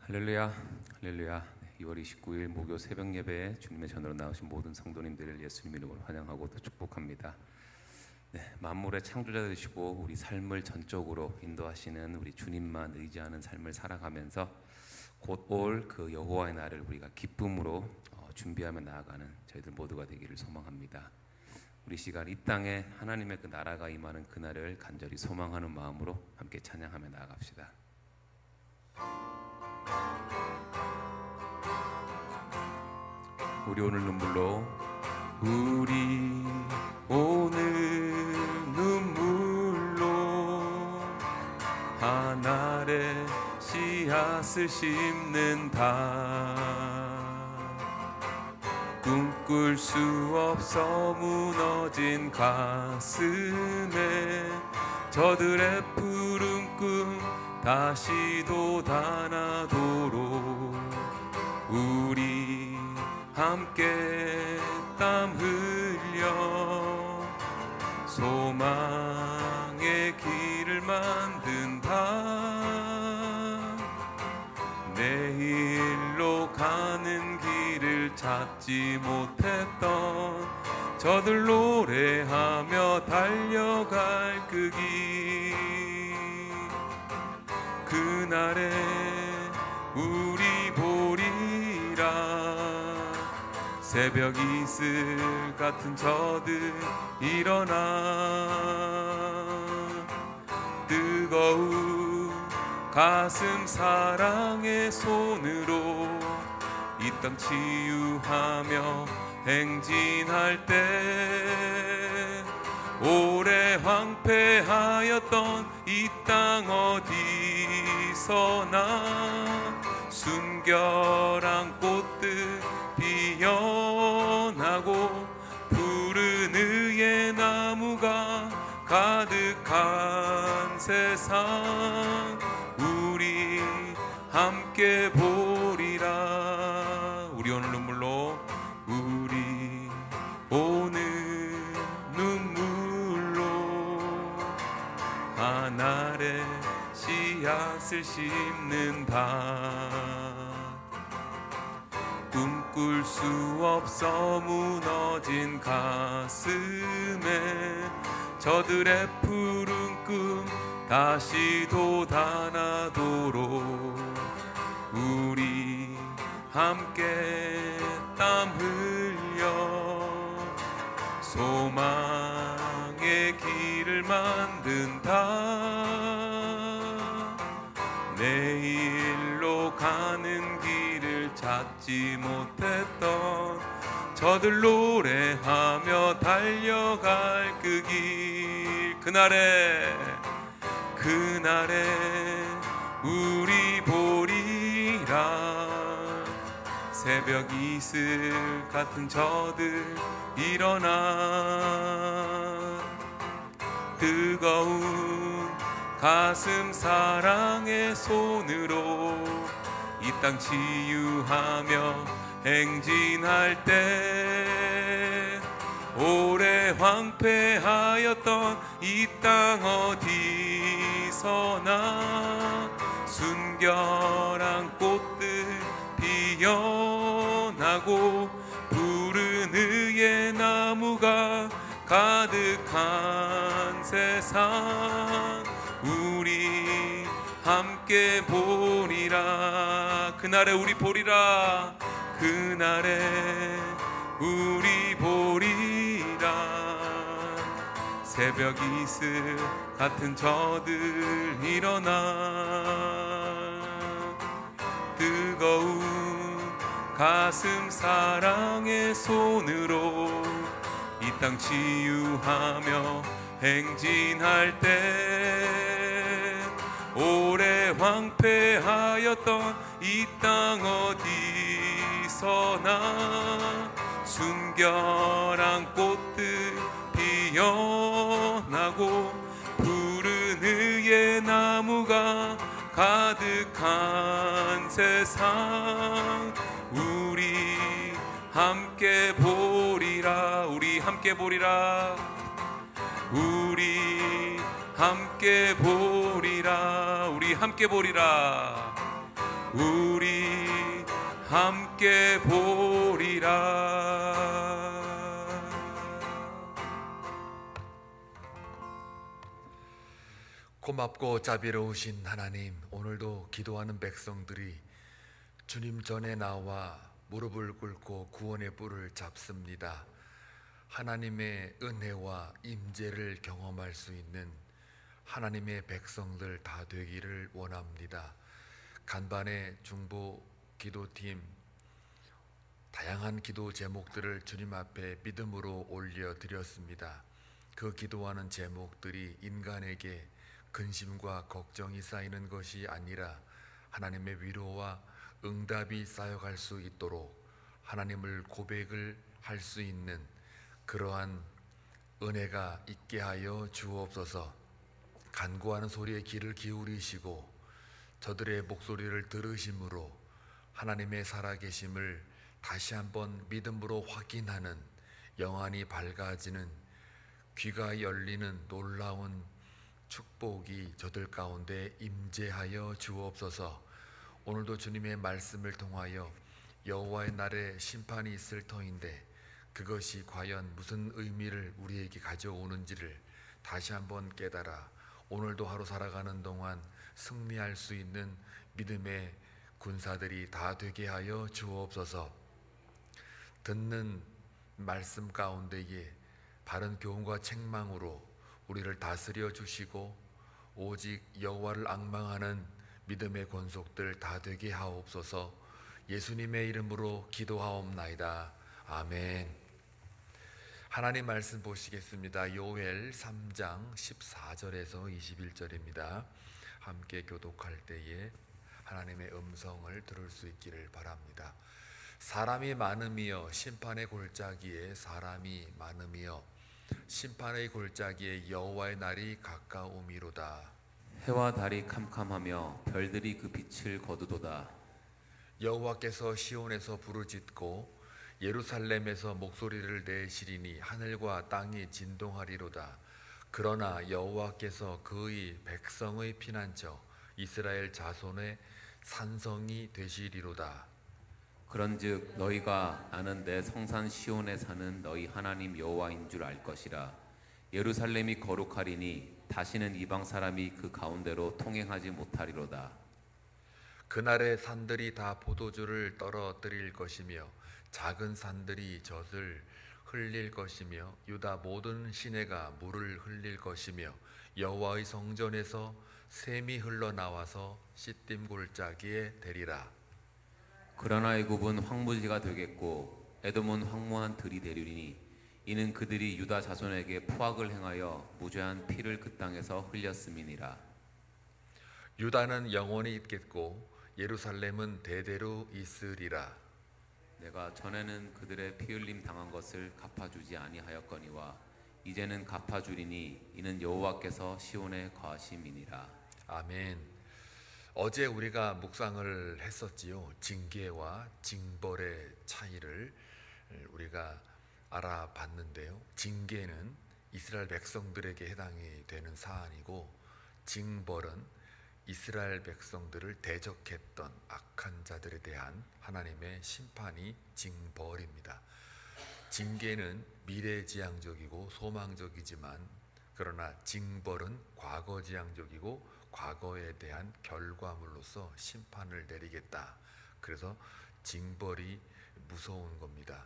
할렐루야, 할렐루야. 2월 29일 목요 새벽 예배에 주님의 전으로 나오신 모든 성도님들을 예수님 이름으로 환영하고 또 축복합니다. 만물의 창조자 되시고 우리 삶을 전적으로 인도하시는 우리 주님만 의지하는 삶을 살아가면서 곧 올 그 여호와의 날을 우리가 기쁨으로 준비하며 나아가는 저희들 모두가 되기를 소망합니다. 우리 시간 이 땅에 하나님의 그 나라가 임하는 그날을 간절히 소망하는 마음으로 함께 찬양하며 나아갑시다. 우리 오늘 눈물로 한 알의 씨앗을 심는다. 꿈꿀 수 없어 무너진 가슴에 저들의 푸른 꿈 다시 돋아나도록 우리 함께 땀 흘려 소망의 길을 만든다. 내일로 가는 길을 찾지 못했던 저들 노래하며 달려갈 그 길, 그날에 우리 보리라. 새벽 이슬 같은 저들 일어나 뜨거운 가슴 사랑의 손으로 이 땅 치유하며 행진할 때 오래 황폐하였던 이 땅 어디서나 순결한 꽃들 피어나고 푸른 의의 나무가 가득한 세상 우리 함께 보리라. 우리 오늘 눈물로 한 알의 씨앗을 심는다. 꿈꿀 수 없어 무너진 가슴에 저들의 푸른 꿈 다시 돋아나도록 우리 함께 땀 흘려 소망의 길을 만든다. 내일로 가는 길을 찾지 못했던 저들 노래하며 달려갈 그 길, 그날에 우리 보리라. 새벽 이슬 같은 저들 일어나 뜨거운 가슴 사랑의 손으로 이 땅 치유하며 행진할 때 오래 황폐하였던 이 땅 어디서나 순결한 꽃들 피어나고 푸른 의의 나무가 가득한 세상 우리 함께 보리라. 그날에 우리 보리라. 그날에 우리 보리라. 새벽 이슬 같은 저들 일어나 뜨거운 가슴 사랑의 손으로 이 땅 치유하며 행진할 때 오래 황폐하였던 이 땅 어디서나 순결한 꽃들 피어나고 푸른 의의 나무가 가득한 세상 우리 함께 보리라. 우리 함께 보리라. 우리 함께 보리라. 우리 함께 보리라. 우리 함께 보리라. 고맙고 자비로우신 하나님, 오늘도 기도하는 백성들이 주님 전에 나와 무릎을 꿇고 구원의 뿔을 잡습니다. 하나님의 은혜와 임재를 경험할 수 있는 하나님의 백성들 다 되기를 원합니다. 간반의 중보 기도팀 다양한 기도 제목들을 주님 앞에 믿음으로 올려드렸습니다. 그 기도하는 제목들이 인간에게 근심과 걱정이 쌓이는 것이 아니라 하나님의 위로와 응답이 쌓여갈 수 있도록 하나님을 고백을 할 수 있는 그러한 은혜가 있게 하여 주옵소서. 간구하는 소리에 귀를 기울이시고 저들의 목소리를 들으심으로 하나님의 살아계심을 다시 한번 믿음으로 확인하는, 영안이 밝아지는, 귀가 열리는 놀라운 축복이 저들 가운데 임재하여 주옵소서. 오늘도 주님의 말씀을 통하여 여호와의 날에 심판이 있을 터인데 그것이 과연 무슨 의미를 우리에게 가져오는지를 다시 한번 깨달아 오늘도 하루 살아가는 동안 승리할 수 있는 믿음의 군사들이 다 되게 하여 주옵소서. 듣는 말씀 가운데에 바른 교훈과 책망으로 우리를 다스려 주시고 오직 여호와를 앙망하는 믿음의 권속들 다 되게 하옵소서. 예수님의 이름으로 기도하옵나이다. 아멘. 하나님 말씀 보시겠습니다. 요엘 3장 14절에서 21절입니다. 함께 교독할 때에 하나님의 음성을 들을 수 있기를 바랍니다. 사람이 많음이여 심판의 골짜기에 사람이 많음이여 심판의 골짜기에 여호와의 날이 가까우미로다. 해와 달이 캄캄하며 별들이 그 빛을 거두도다. 여호와께서 시온에서 부르짖고 예루살렘에서 목소리를 내시리니 하늘과 땅이 진동하리로다. 그러나 여호와께서 그의 백성의 피난처 이스라엘 자손의 산성이 되시리로다. 그런즉 너희가 나는 내 성산 시온에 사는 너희 하나님 여호와인 줄 알 것이라. 예루살렘이 거룩하리니 다시는 이방 사람이 그 가운데로 통행하지 못하리로다. 그날에 산들이 다 포도주를 떨어뜨릴 것이며 작은 산들이 젖을 흘릴 것이며 유다 모든 시내가 물을 흘릴 것이며 여호와의 성전에서 샘이 흘러나와서 시딤 골짜기에 대리라. 그러나 애굽은 황무지가 되겠고 에돔은 황무한 들이 되리니 이는 그들이 유다 자손에게 포악을 행하여 무죄한 피를 그 땅에서 흘렸음이니라. 유다는 영원히 있겠고 예루살렘은 대대로 있으리라. 내가 전에는 그들의 피 흘림 당한 것을 갚아주지 아니하였거니와 이제는 갚아주리니 이는 여호와께서 시온에 거하심이니라. 아멘. 어제 우리가 묵상을 했었지요. 징계와 징벌의 차이를 우리가 알아봤는데요. 징계는 이스라엘 백성들에게 해당이 되는 사안이고 징벌은 이스라엘 백성들을 대적했던 악한 자들에 대한 하나님의 심판이 징벌입니다. 징계는 미래지향적이고 소망적이지만 그러나 징벌은 과거지향적이고 과거에 대한 결과물로서 심판을 내리겠다. 그래서 징벌이 무서운 겁니다.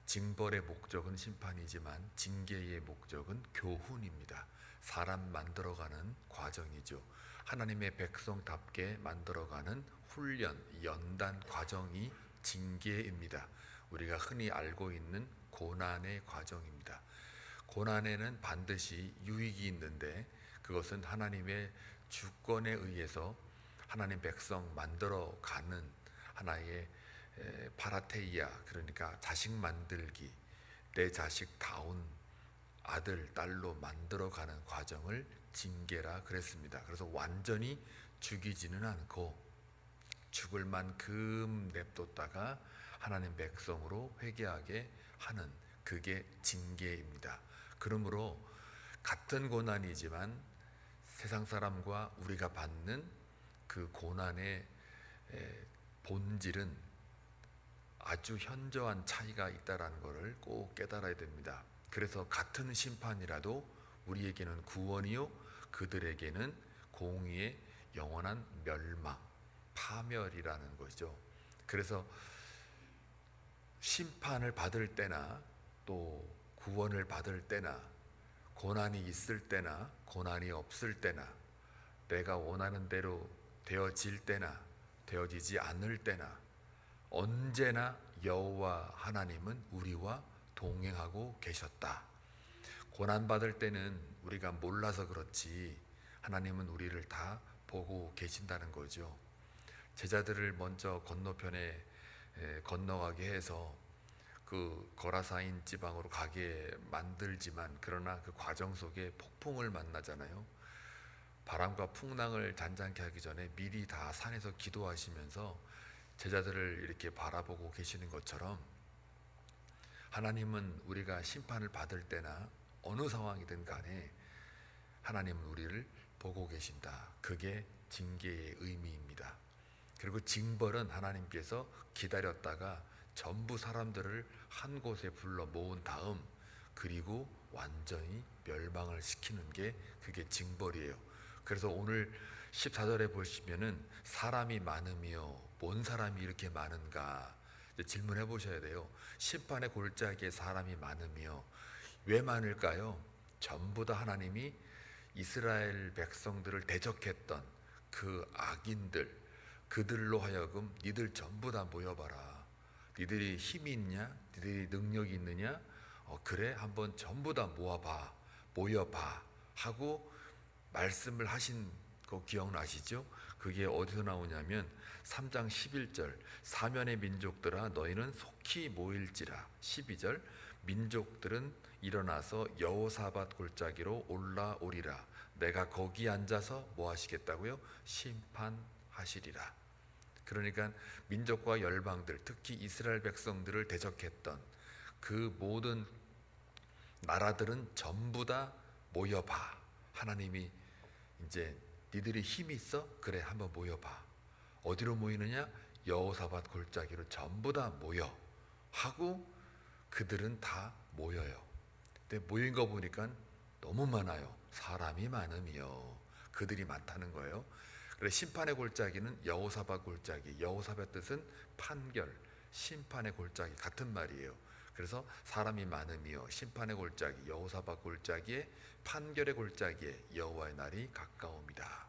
징벌의 목적은 심판이지만 징계의 목적은 교훈입니다. 사람 만들어가는 과정이죠. 하나님의 백성답게 만들어가는 훈련, 연단 과정이 징계입니다. 우리가 흔히 알고 있는 고난의 과정입니다. 고난에는 반드시 유익이 있는데 그것은 하나님의 주권에 의해서 하나님 백성 만들어가는 하나의 파라테이아, 그러니까 자식 만들기, 내 자식다운 아들, 딸로 만들어가는 과정을 징계라 그랬습니다. 그래서 완전히 죽이지는 않고 죽을 만큼 냅뒀다가 하나님 백성으로 회개하게 하는 그게 징계입니다. 그러므로 같은 고난이지만 세상 사람과 우리가 받는 그 고난의 본질은 아주 현저한 차이가 있다라는 것을 꼭 깨달아야 됩니다. 그래서 같은 심판이라도 우리에게는 구원이요 그들에게는 공의의 영원한 멸망, 파멸이라는 거죠. 그래서 심판을 받을 때나 또 구원을 받을 때나 고난이 있을 때나 고난이 없을 때나 내가 원하는 대로 되어질 때나 되어지지 않을 때나 언제나 여호와 하나님은 우리와 동행하고 계셨다. 고난 받을 때는 우리가 몰라서 그렇지 하나님은 우리를 다 보고 계신다는 거죠. 제자들을 먼저 건너편에 건너가게 해서 그 거라사인 지방으로 가게 만들지만 그러나 그 과정 속에 폭풍을 만나잖아요. 바람과 풍랑을 잔잔케 하기 전에 미리 다 산에서 기도하시면서 제자들을 이렇게 바라보고 계시는 것처럼 하나님은 우리가 심판을 받을 때나 어느 상황이든 간에 하나님은 우리를 보고 계신다. 그게 징계의 의미입니다. 그리고 징벌은 하나님께서 기다렸다가 전부 사람들을 한 곳에 불러 모은 다음 그리고 완전히 멸망을 시키는 게 그게 징벌이에요. 그래서 오늘 14절에 보시면은 사람이 많으며 뭔 사람이 이렇게 많은가 질문해 보셔야 돼요. 심판의 골짜기에 사람이 많으며 왜 많을까요? 전부 다 하나님이 이스라엘 백성들을 대적했던 그 악인들, 그들로 하여금 니들 전부 다 모여봐라. 니들이 힘이 있냐? 니들이 능력이 있느냐? 그래 한번 전부 다 모여봐 하고 말씀을 하신 거 기억나시죠? 그게 어디서 나오냐면 3장 11절 사면의 민족들아 너희는 속히 모일지라. 12절 민족들은 일어나서 여호사밧 골짜기로 올라오리라. 내가 거기 앉아서 뭐 하시겠다고요? 심판하시리라. 그러니까 민족과 열방들, 특히 이스라엘 백성들을 대적했던 그 모든 나라들은 전부 다 모여봐. 하나님이 이제 니들이 힘이 있어? 그래 한번 모여봐. 어디로 모이느냐? 여호사밧 골짜기로 전부 다 모여 하고 그들은 다 모여요. 근데 모인 거 보니까 너무 많아요. 사람이 많으며 그들이 많다는 거예요. 그래 심판의 골짜기는 여호사밧 골짜기. 여호사밧 뜻은 판결, 심판의 골짜기 같은 말이에요. 그래서 사람이 많으며 심판의 골짜기, 여호사밧 골짜기에 판결의 골짜기에 여호와의 날이 가까웁니다.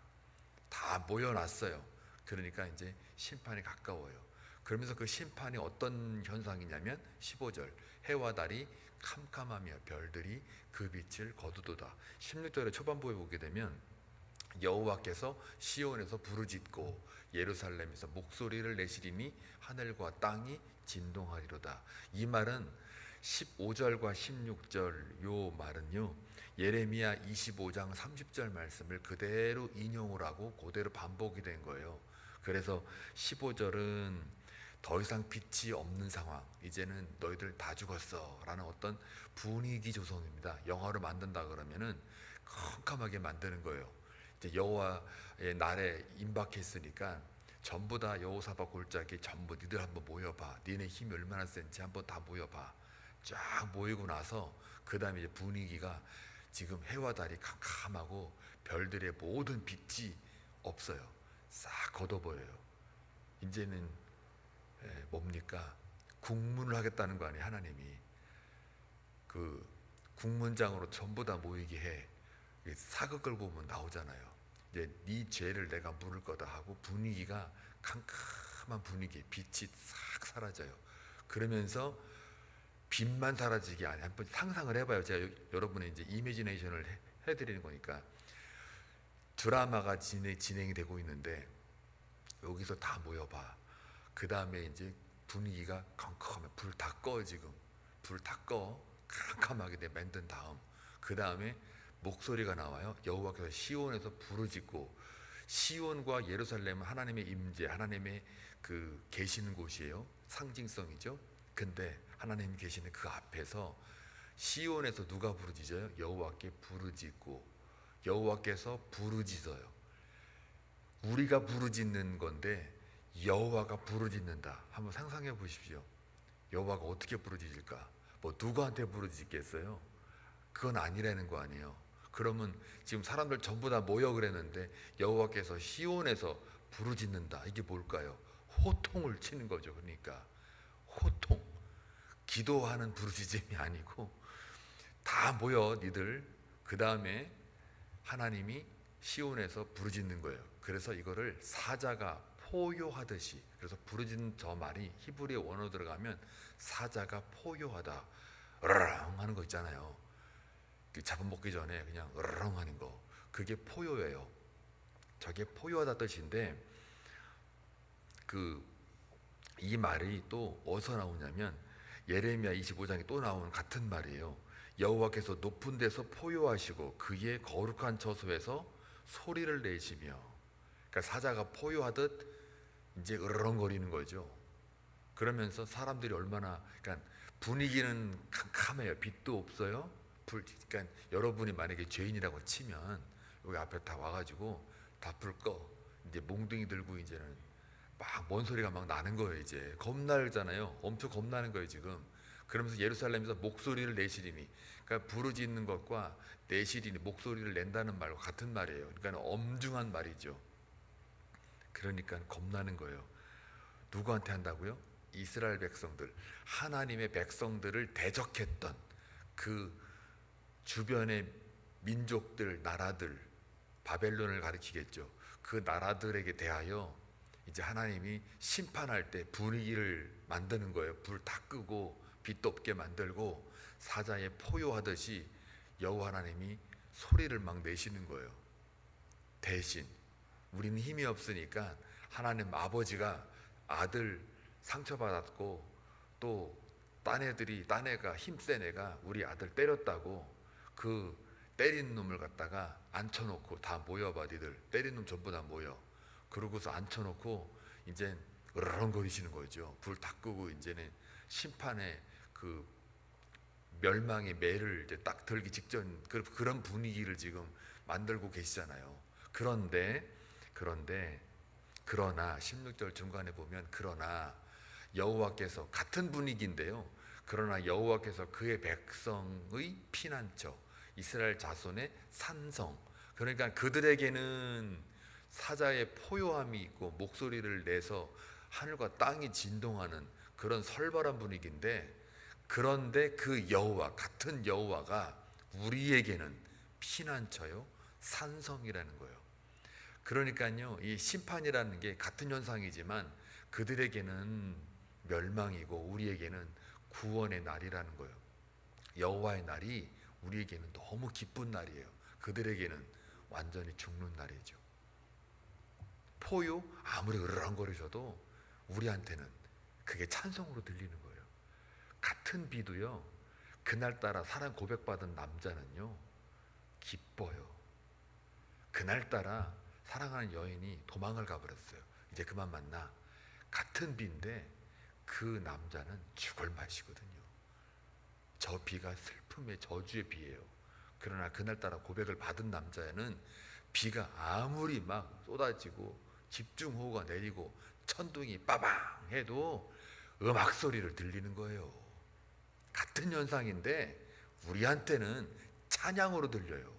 다 모여놨어요. 그러니까 이제 심판이 가까워요. 그러면서 그 심판이 어떤 현상이냐면 15절 해와 달이 캄캄하며 별들이 그 빛을 거두도다. 16절의 초반부에 보게 되면 여호와께서 시온에서 부르짖고 예루살렘에서 목소리를 내시리니 하늘과 땅이 진동하리로다. 이 말은 15절과 16절 요 말은요 예레미야 25장 30절 말씀을 그대로 인용을 하고 그대로 반복이 된 거예요. 그래서 15절은 더 이상 빛이 없는 상황, 이제는 너희들 다 죽었어 라는 어떤 분위기 조성입니다. 영화로 만든다 그러면은 캄캄하게 만드는 거예요. 이제 여호와의 날에 임박했으니까 전부 다 여호사밧 골짜기 전부 니들 한번 모여봐. 니네 힘이 얼마나 센지 한번 다 모여봐. 쫙 모이고 나서 그 다음에 이제 분위기가 지금 해와 달이 캄캄하고 별들의 모든 빛이 없어요. 싹 걷어버려요. 이제는 뭡니까? 국문을 하겠다는 거 아니에요. 하나님이 그 국문장으로 전부 다 모이게 해. 사극을 보면 나오잖아요. 이제 네 죄를 내가 물을 거다 하고 분위기가 캄캄한 분위기, 빛이 싹 사라져요. 그러면서 빛만 사라지게 아니 한번 상상을 해봐요. 제가 여러분의 이제 이미지네이션을 해드리는 거니까 드라마가 진행이 되고 있는데 여기서 다 모여봐. 그 다음에 이제 분위기가 캄캄해. 불 다 꺼. 지금 불 다 꺼. 캄캄하게 만든 다음 그 다음에 목소리가 나와요. 여호와께서 시온에서 부르짖고, 시온과 예루살렘은 하나님의 임재, 하나님의 그 계시는 곳이에요. 상징성이죠. 근데 하나님이 계시는 그 앞에서 시온에서 누가 부르짖어요? 여호와께 부르짖고, 여호와께서 부르짖어요. 우리가 부르짖는 건데 여호와가 부르짖는다. 한번 상상해 보십시오. 여호와가 어떻게 부르짖을까? 뭐 누구한테 부르짖겠어요? 그건 아니라는 거 아니에요. 그러면 지금 사람들 전부 다 모여 그랬는데 여호와께서 시온에서 부르짖는다. 이게 뭘까요? 호통을 치는 거죠. 그러니까 호통. 기도하는 부르짖음이 아니고 다 모여 니들. 그 다음에 하나님이 시온에서 부르짖는 거예요. 그래서 이거를 사자가 포효하듯이, 그래서 부르짖는 저 말이 히브리 원어로 들어가면 사자가 포효하다, 으르렁 하는 거 있잖아요. 잡아먹기 전에 그냥 으르렁 하는 거, 그게 포효예요. 저게 포효하다 뜻인데, 이 말이 또 어디서 나오냐면 예레미야 25장에 또 나오는 같은 말이에요. 여호와께서 높은 데서 포효하시고 그의 거룩한 처소에서 소리를 내시며, 그러니까 사자가 포효하듯 이제 으르렁거리는 거죠. 그러면서 사람들이 얼마나, 그러니까 분위기는 캄캄해요. 빛도 없어요. 그러니까 여러분이 만약에 죄인이라고 치면 여기 앞에 다 와가지고 다 불 꺼. 이제 몽둥이 들고 이제는 막 뭔 소리가 막 나는 거예요. 이제 겁나잖아요. 엄청 겁나는 거예요 지금. 그러면서 예루살렘에서 목소리를 내시리니, 그러니까 부르짖는 것과 내시리니, 목소리를 낸다는 말과 같은 말이에요. 그러니까 엄중한 말이죠. 그러니까 겁나는 거예요. 누구한테 한다고요? 이스라엘 백성들, 하나님의 백성들을 대적했던 그 주변의 민족들, 나라들, 바벨론을 가리키겠죠. 그 나라들에게 대하여 이제 하나님이 심판할 때 분위기를 만드는 거예요. 불 다 끄고 빛도 없게 만들고 사자에 포효하듯이 여호와 하나님이 소리를 막 내시는 거예요. 대신 우리는 힘이 없으니까 하나님 아버지가 아들 상처받았고 또 딴 애가 힘센 애가 우리 아들 때렸다고 그 때린 놈을 갖다가 앉혀놓고, 다 모여봐 니들, 때린 놈 전부 다 모여. 그러고서 앉혀놓고 이제 으르렁거리시는 거죠. 불 다 끄고 이제는 심판의 그 멸망의 매를 이제 딱 들기 직전 그런 분위기를 지금 만들고 계시잖아요. 그러나 16절 중간에 보면 그러나 여호와께서, 같은 분위기인데요. 그러나 여호와께서 그의 백성의 피난처, 이스라엘 자손의 산성, 그러니까 그들에게는 사자의 포효함이 있고 목소리를 내서 하늘과 땅이 진동하는 그런 설벌한 분위기인데, 그런데 그 여호와, 같은 여호와가 우리에게는 피난처요, 산성이라는 거예요. 그러니까요, 이 심판이라는 게 같은 현상이지만 그들에게는 멸망이고 우리에게는 구원의 날이라는 거예요. 여호와의 날이 우리에게는 너무 기쁜 날이에요. 그들에게는 완전히 죽는 날이죠. 포효 아무리 으르렁거리셔도 우리한테는 그게 찬송으로 들리는 거예요. 같은 비도요, 그날따라 사랑 고백받은 남자는요 기뻐요. 그날따라 사랑하는 여인이 도망을 가버렸어요. 이제 그만 만나. 같은 비인데 그 남자는 죽을 맛이거든요. 저 비가 슬픔의 저주의 비예요. 그러나 그날따라 고백을 받은 남자는 비가 아무리 막 쏟아지고 집중호우가 내리고 천둥이 빠방 해도 음악 소리를 들리는 거예요. 같은 현상인데 우리한테는 찬양으로 들려요.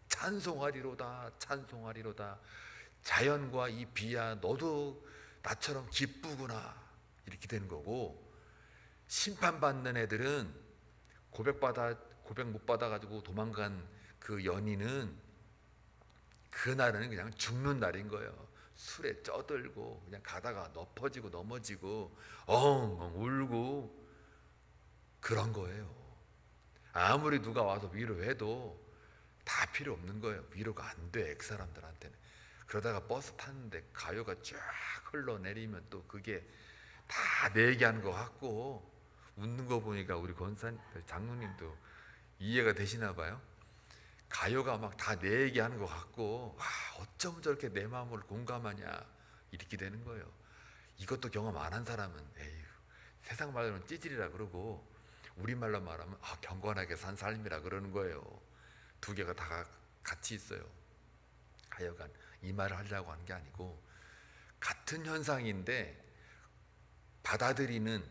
찬송하리로다, 찬송하리로다. 자연과 이 비야, 너도 나처럼 기쁘구나, 이렇게 되는 거고, 심판받는 애들은 고백 못 받아가지고 도망간 그 연인은 그날은 그냥 죽는 날인 거예요. 술에 쪄들고 그냥 가다가 엎어지고 넘어지고 엉엉 울고 그런 거예요. 아무리 누가 와서 위로해도 다 필요 없는 거예요. 위로가 안 돼, 엑사람들한테는. 그러다가 버스 탔는데 가요가 쫙 흘러내리면 또 그게 다 내 얘기하는 것 같고, 웃는 거 보니까 우리 장로님도 이해가 되시나 봐요. 가요가 막 다 내 얘기하는 것 같고, 어쩜 저렇게 내 마음을 공감하냐, 이렇게 되는 거예요. 이것도 경험 안 한 사람은 에휴, 세상 말로는 찌질이라 그러고 우리말로 말하면 경건하게 산 삶이라 그러는 거예요. 두 개가 다 같이 있어요. 하여간 이 말을 하려고 하는 게 아니고, 같은 현상인데 받아들이는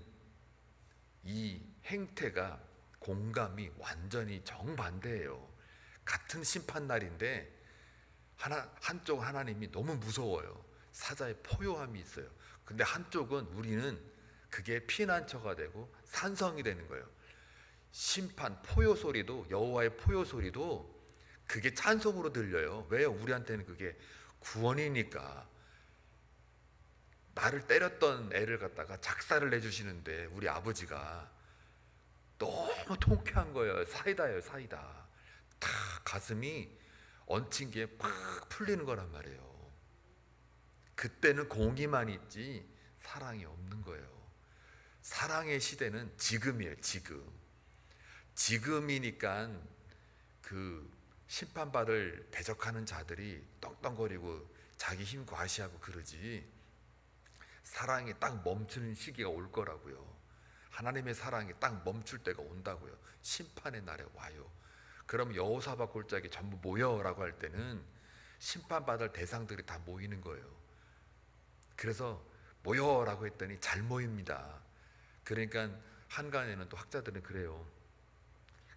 이 행태가 공감이 완전히 정반대예요. 같은 심판날인데 한쪽은 하나님이 너무 무서워요. 사자의 포효함이 있어요. 근데 한쪽은 우리는 그게 피난처가 되고 산성이 되는 거예요. 심판 포효 소리도, 여호와의 포효 소리도 그게 찬송으로 들려요. 왜요? 우리한테는 그게 구원이니까. 나를 때렸던 애를 갖다가 작사를 내주시는데 우리 아버지가 너무 통쾌한 거예요. 사이다예요, 사이다. 다 가슴이 얹힌 게 팍 풀리는 거란 말이에요. 그때는 공의만 있지 사랑이 없는 거예요. 사랑의 시대는 지금이에요. 지금이니까 그 심판받을 대적하는 자들이 떵떵거리고 자기 힘 과시하고 그러지, 사랑이 딱 멈추는 시기가 올 거라고요. 하나님의 사랑이 딱 멈출 때가 온다고요. 심판의 날에 와요. 그럼 여호사밧 골짜기 전부 모여라고 할 때는 심판받을 대상들이 다 모이는 거예요. 그래서 모여라고 했더니 잘 모입니다. 그러니까 한간에는 또 학자들은 그래요.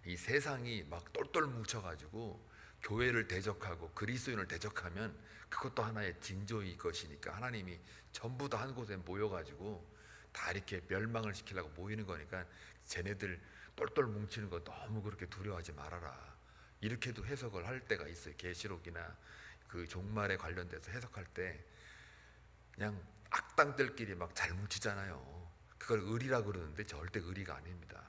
이 세상이 막 똘똘 뭉쳐가지고 교회를 대적하고 그리스도인을 대적하면 그것도 하나의 징조일 것이니까 하나님이 전부 다 한 곳에 모여가지고 다 이렇게 멸망을 시키려고 모이는 거니까 쟤네들 똘똘 뭉치는 거 너무 그렇게 두려워하지 말아라, 이렇게도 해석을 할 때가 있어요. 계시록이나 그 종말에 관련돼서 해석할 때 그냥 악당들끼리 막 잘 뭉치잖아요. 그걸 의리라 그러는데 절대 의리가 아닙니다.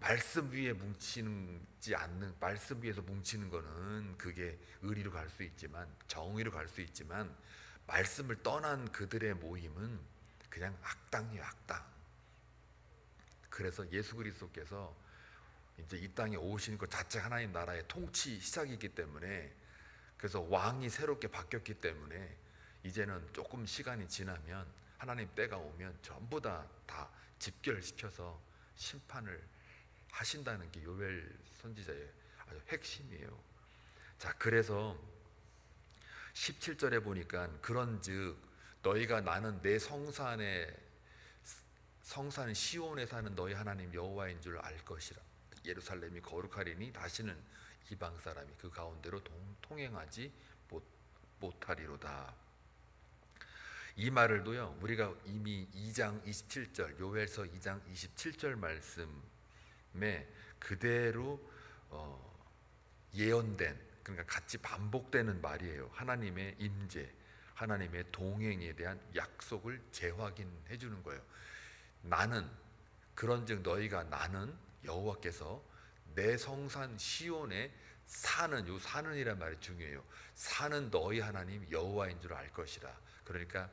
말씀 위에 뭉치지 않는, 말씀 위에서 뭉치는 거는 그게 의리로 갈 수 있지만, 정의로 갈 수 있지만, 말씀을 떠난 그들의 모임은 그냥 악당이에요, 악당. 그래서 예수 그리스도께서 이제 이 땅에 오시는 것 자체 하나님 나라의 통치 시작이기 때문에, 그래서 왕이 새롭게 바뀌었기 때문에 이제는 조금 시간이 지나면 하나님 때가 오면 전부 다 집결시켜서 심판을 하신다는 게 요엘 선지자의 아주 핵심이에요. 자, 그래서 17절에 보니까 그런즉 너희가 나는 내 성산 시온에 사는 너희 하나님 여호와인 줄 알 것이라. 예루살렘이 거룩하리니 다시는 이방 사람이 그 가운데로 통행하지 못하리로다. 이 말을도요, 우리가 이미 2장 27절, 요엘서 2장 27절 말씀에 그대로 예언된, 그러니까 같이 반복되는 말이에요. 하나님의 임재, 하나님의 동행에 대한 약속을 재확인해 주는 거예요. 나는, 그런즉 너희가, 나는 여호와께서 내 성산 시온에 사는, 요 사는이란 말이 중요해요. 사는 너희 하나님 여호와인 줄 알 것이라. 그러니까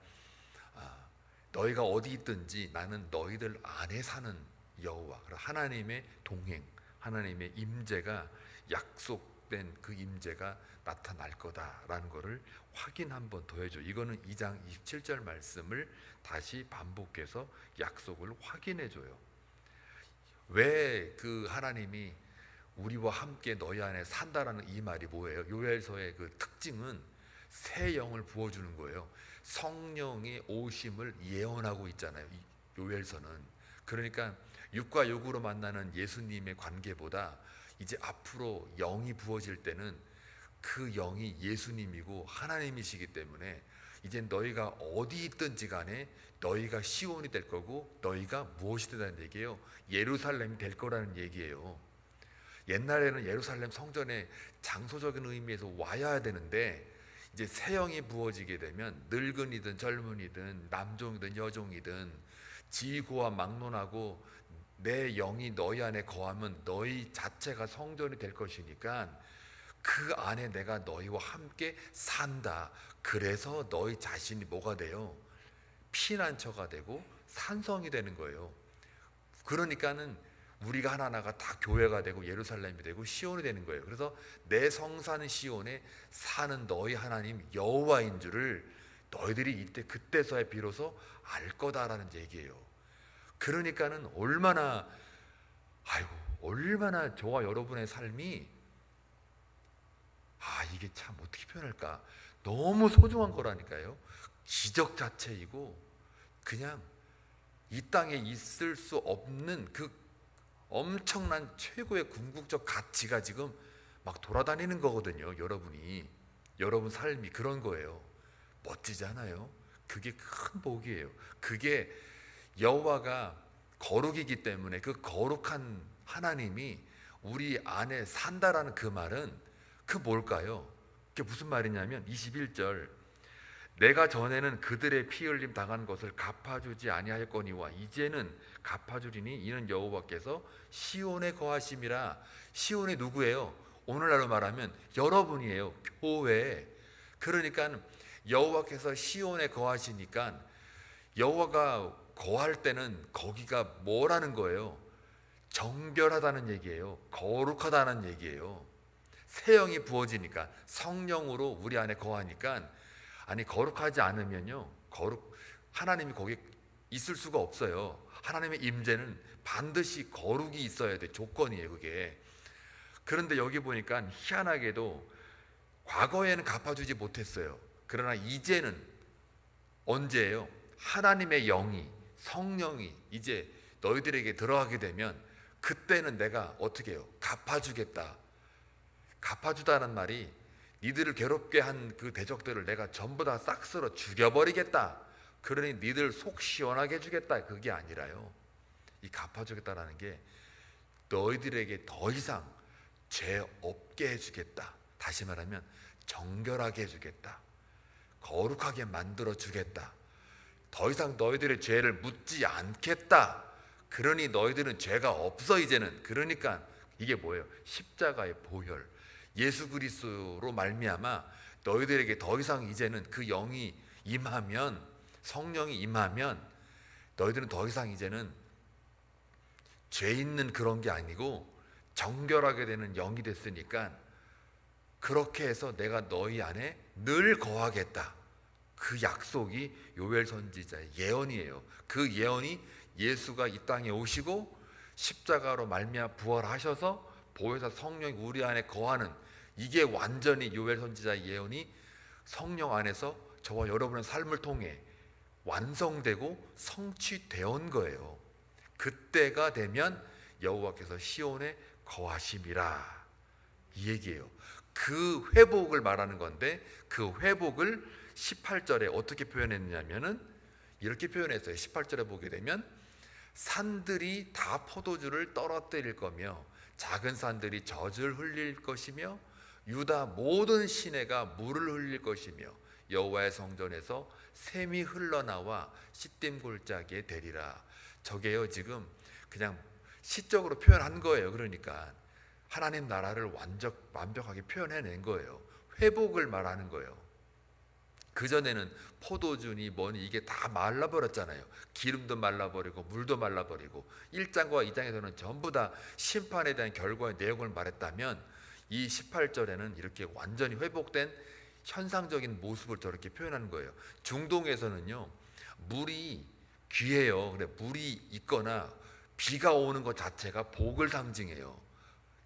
너희가 어디 있든지 나는 너희들 안에 사는 여호와, 하나님의 동행, 하나님의 임재가, 약속된 그 임재가 나타날 거다라는 것을 확인 한번 더 해줘. 이거는 2장 27절 말씀을 다시 반복해서 약속을 확인해 줘요. 왜 그 하나님이 우리와 함께 너희 안에 산다라는 이 말이 뭐예요? 요엘서의 그 특징은 새 영을 부어주는 거예요. 성령의 오심을 예언하고 있잖아요, 요엘서는. 그러니까 육과 육으로 만나는 예수님의 관계보다 이제 앞으로 영이 부어질 때는 그 영이 예수님이고 하나님이시기 때문에 이제 너희가 어디 있든지 간에 너희가 시온이 될 거고 너희가 무엇이 되다는 얘기예요. 예루살렘이 될 거라는 얘기예요. 옛날에는 예루살렘 성전에 장소적인 의미에서 와야 되는데 이제 새 영이 부어지게 되면 늙은이든 젊은이든 남종이든 여종이든 지고와 막론하고 내 영이 너희 안에 거하면 너희 자체가 성전이 될 것이니까 그 안에 내가 너희와 함께 산다. 그래서 너희 자신이 뭐가 돼요? 피난처가 되고 산성이 되는 거예요. 그러니까는 우리가 하나하나가 다 교회가 되고 예루살렘이 되고 시온이 되는 거예요. 그래서 내 성산 시온에 사는 너희 하나님 여호와인 줄을 너희들이 이때 그때서야 비로소 알 거다라는 얘기예요. 그러니까는 얼마나 저와 여러분의 삶이 이게 참 어떻게 표현할까, 너무 소중한 거라니까요. 기적 자체이고 그냥 이 땅에 있을 수 없는 그 엄청난 최고의 궁극적 가치가 지금 막 돌아다니는 거거든요. 여러분 삶이 그런 거예요. 멋지지 않아요? 그게 큰 복이에요. 그게 여호와가 거룩이기 때문에 그 거룩한 하나님이 우리 안에 산다라는 그 말은 그 뭘까요? 그게 무슨 말이냐면 21절, 내가 전에는 그들의 피 흘림 당한 것을 갚아주지 아니하였거니와 이제는 갚아주리니 이는 여호와께서 시온에 거하심이라. 시온이 누구예요? 오늘날로 말하면 여러분이에요. 교회. 그러니까 여호와께서 시온에 거하시니까 여호와가 거할 때는 거기가 뭐라는 거예요? 정결하다는 얘기예요. 거룩하다는 얘기예요. 새 영이 부어지니까, 성령으로 우리 안에 거하니까, 아니 거룩하지 않으면요, 하나님이 거기 있을 수가 없어요. 하나님의 임재는 반드시 거룩이 있어야 돼. 조건이에요, 그게. 그런데 여기 보니까 희한하게도 과거에는 갚아주지 못했어요. 그러나 이제는 언제예요? 하나님의 영이, 성령이 이제 너희들에게 들어가게 되면 그때는 내가 어떻게 해요? 갚아주겠다. 갚아주다는 말이 니들을 괴롭게 한 그 대적들을 내가 전부 다 싹 쓸어 죽여버리겠다. 그러니 니들 속 시원하게 해주겠다. 그게 아니라요, 이 갚아주겠다라는 게 너희들에게 더 이상 죄 없게 해주겠다. 다시 말하면 정결하게 해주겠다. 거룩하게 만들어 주겠다. 더 이상 너희들의 죄를 묻지 않겠다. 그러니 너희들은 죄가 없어 이제는. 그러니까 이게 뭐예요? 십자가의 보혈, 예수 그리스도로 말미암아 너희들에게 더 이상 이제는 그 영이 임하면, 성령이 임하면 너희들은 더 이상 이제는 죄 있는 그런 게 아니고 정결하게 되는 영이 됐으니까 그렇게 해서 내가 너희 안에 늘 거하겠다. 그 약속이 요엘 선지자의 예언이에요. 그 예언이 예수가 이 땅에 오시고 십자가로 말미암아 부활하셔서 보혜사 성령이 우리 안에 거하는, 이게 완전히 요엘 선지자의 예언이 성령 안에서 저와 여러분의 삶을 통해 완성되고 성취되온 거예요. 그때가 되면 여호와께서 시온에 거하심이라, 이 얘기예요. 그 회복을 말하는 건데, 그 회복을 18절에 어떻게 표현했냐면은 이렇게 표현했어요. 18절에 보게 되면 산들이 다 포도주를 떨어뜨릴 거며 작은 산들이 젖을 흘릴 것이며 유다 모든 시내가 물을 흘릴 것이며 여호와의 성전에서 샘이 흘러나와 시딤 골짜기에 되리라. 저게요, 지금 그냥 시적으로 표현한 거예요. 그러니까 하나님 나라를 완벽하게 표현해낸 거예요. 회복을 말하는 거예요. 그전에는 포도주니 뭐니 이게 다 말라버렸잖아요. 기름도 말라버리고 물도 말라버리고, 1장과 2장에서는 전부 다 심판에 대한 결과의 내용을 말했다면 이 18절에는 이렇게 완전히 회복된 현상적인 모습을 저렇게 표현하는 거예요. 중동에서는요, 물이 귀해요. 근데 물이 있거나 비가 오는 것 자체가 복을 상징해요.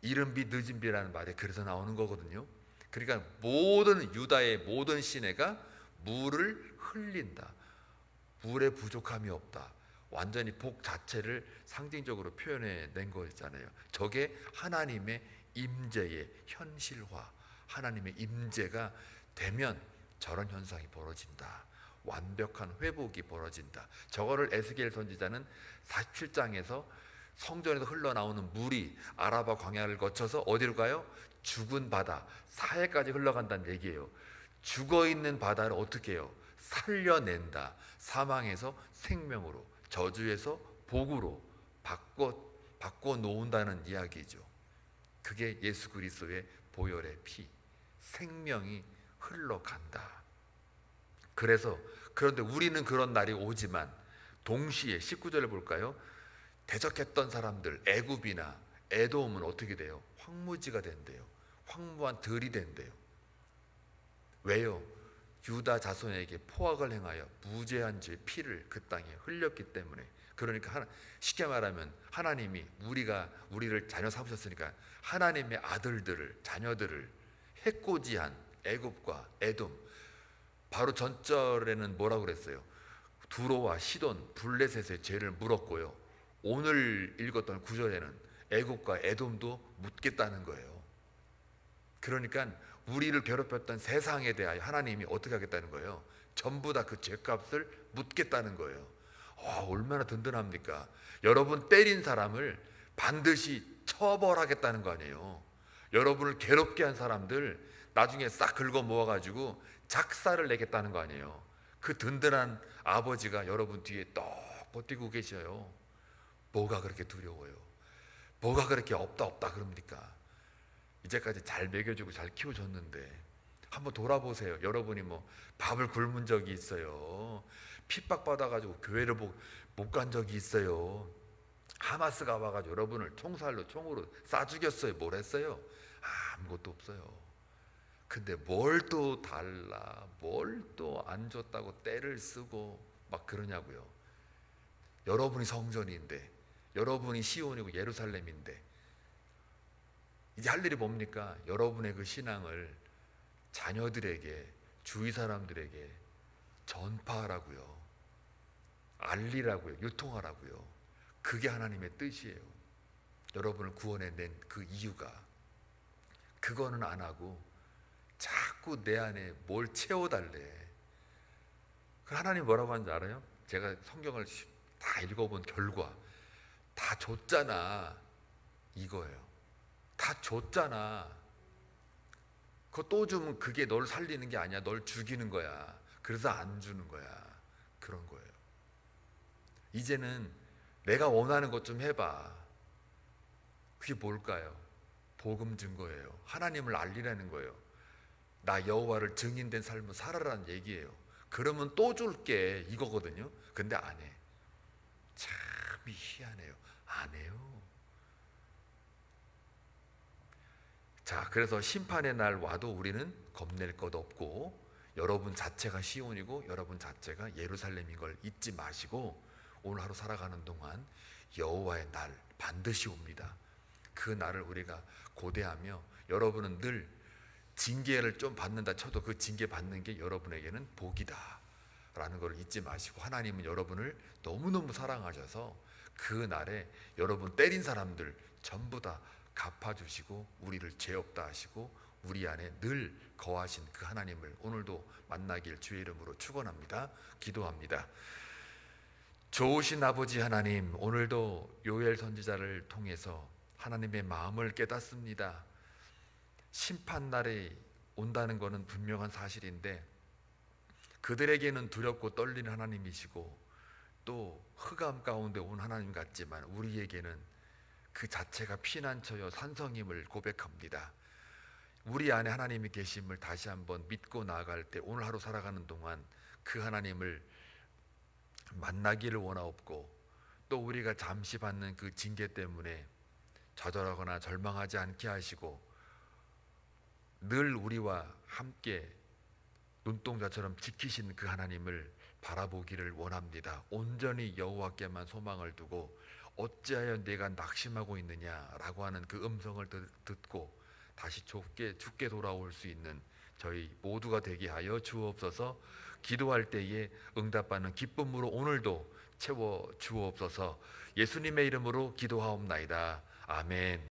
이른 비 늦은 비라는 말이 그래서 나오는 거거든요. 그러니까 모든 유다의 모든 시내가 물을 흘린다. 물에 부족함이 없다. 완전히 복 자체를 상징적으로 표현해낸 거잖아요. 저게 하나님의 임재의 현실화, 하나님의 임재가 되면 저런 현상이 벌어진다. 완벽한 회복이 벌어진다. 저거를 에스겔 선지자는 47장에서 성전에서 흘러나오는 물이 아라바 광야를 거쳐서 어디로 가요? 죽은 바다 사해까지 흘러간다는 얘기예요. 죽어있는 바다를 어떻게 해요? 살려낸다. 사망에서 생명으로, 저주에서 복으로 바꿔 놓은다는 이야기죠. 그게 예수 그리스도의 보혈의 피, 생명이 흘러간다. 그런데 우리는 그런 날이 오지만 동시에 19절을 볼까요? 대적했던 사람들, 애굽이나 에돔은 어떻게 돼요? 황무지가 된대요. 황무한 들이 된대요. 왜요? 유다 자손에게 포악을 행하여 무죄한 죄의 피를 그 땅에 흘렸기 때문에. 그러니까 쉽게 말하면 하나님이 우리를 자녀 삼으셨으니까 하나님의 아들들을, 자녀들을 해코지한 애굽과 에돔, 바로 전절에는 뭐라고 그랬어요? 두로와 시돈, 블레셋의 죄를 물었고요. 오늘 읽었던 구절에는 애국과 에돔도 묻겠다는 거예요. 그러니까 우리를 괴롭혔던 세상에 대하여 하나님이 어떻게 하겠다는 거예요? 전부 다 그 죄값을 묻겠다는 거예요. 얼마나 든든합니까? 여러분 때린 사람을 반드시 처벌하겠다는 거 아니에요. 여러분을 괴롭게 한 사람들 나중에 싹 긁어 모아가지고 작사를 내겠다는 거 아니에요. 그 든든한 아버지가 여러분 뒤에 떡 버티고 계셔요. 뭐가 그렇게 두려워요? 뭐가 그렇게 없다 그럽니까? 이제까지 잘 먹여주고 잘 키워줬는데 한번 돌아보세요. 여러분이 뭐 밥을 굶은 적이 있어요? 핍박받아가지고 교회를 못 간 적이 있어요? 하마스가 와가지고 여러분을 총살로 총으로 쏴 죽였어요? 뭘 했어요? 아무것도 없어요. 근데 뭘 또 달라, 뭘 또 안 줬다고 떼를 쓰고 막 그러냐고요. 여러분이 성전인데, 여러분이 시온이고 예루살렘인데 이제 할 일이 뭡니까? 여러분의 그 신앙을 자녀들에게, 주위 사람들에게 전파하라고요. 알리라고요. 유통하라고요. 그게 하나님의 뜻이에요. 여러분을 구원해낸 그 이유가. 그거는 안 하고 자꾸 내 안에 뭘 채워달래. 그 하나님 뭐라고 하는지 알아요? 제가 성경을 다 읽어본 결과 다 줬잖아 이거예요. 다 줬잖아. 그거 또 주면 그게 널 살리는 게 아니야. 널 죽이는 거야. 그래서 안 주는 거야. 그런 거예요. 이제는 내가 원하는 것 좀 해봐. 그게 뭘까요? 복음 증거예요. 하나님을 알리라는 거예요. 나 여호와를 증인된 삶을 살아라는 얘기예요. 그러면 또 줄게 이거거든요. 근데 안 해. 참 희한해요. 안 해요. 자, 그래서 심판의 날 와도 우리는 겁낼 것 없고 여러분 자체가 시온이고 여러분 자체가 예루살렘인 걸 잊지 마시고 오늘 하루 살아가는 동안 여호와의 날 반드시 옵니다. 그 날을 우리가 고대하며 여러분은 늘 징계를 좀 받는다 쳐도 그 징계 받는 게 여러분에게는 복이다 라는 걸 잊지 마시고 하나님은 여러분을 너무너무 사랑하셔서 그 날에 여러분 때린 사람들 전부 다 갚아주시고 우리를 죄 없다 하시고 우리 안에 늘 거하신 그 하나님을 오늘도 만나길 주의 이름으로 축원합니다. 기도합니다. 좋으신 아버지 하나님, 오늘도 요엘 선지자를 통해서 하나님의 마음을 깨닫습니다. 심판날이 온다는 것은 분명한 사실인데 그들에게는 두렵고 떨리는 하나님이시고 또 흑암 가운데 온 하나님 같지만 우리에게는 그 자체가 피난처여 산성임을 고백합니다. 우리 안에 하나님이 계심을 다시 한번 믿고 나아갈 때 오늘 하루 살아가는 동안 그 하나님을 만나기를 원하옵고 또 우리가 잠시 받는 그 징계 때문에 좌절하거나 절망하지 않게 하시고 늘 우리와 함께 눈동자처럼 지키신 그 하나님을 바라보기를 원합니다. 온전히 여호와께만 소망을 두고 어찌하여 내가 낙심하고 있느냐라고 하는 그 음성을 듣고 다시 죽게 돌아올 수 있는 저희 모두가 되게 하여 주옵소서. 기도할 때에 응답받는 기쁨으로 오늘도 채워 주옵소서. 예수님의 이름으로 기도하옵나이다. 아멘.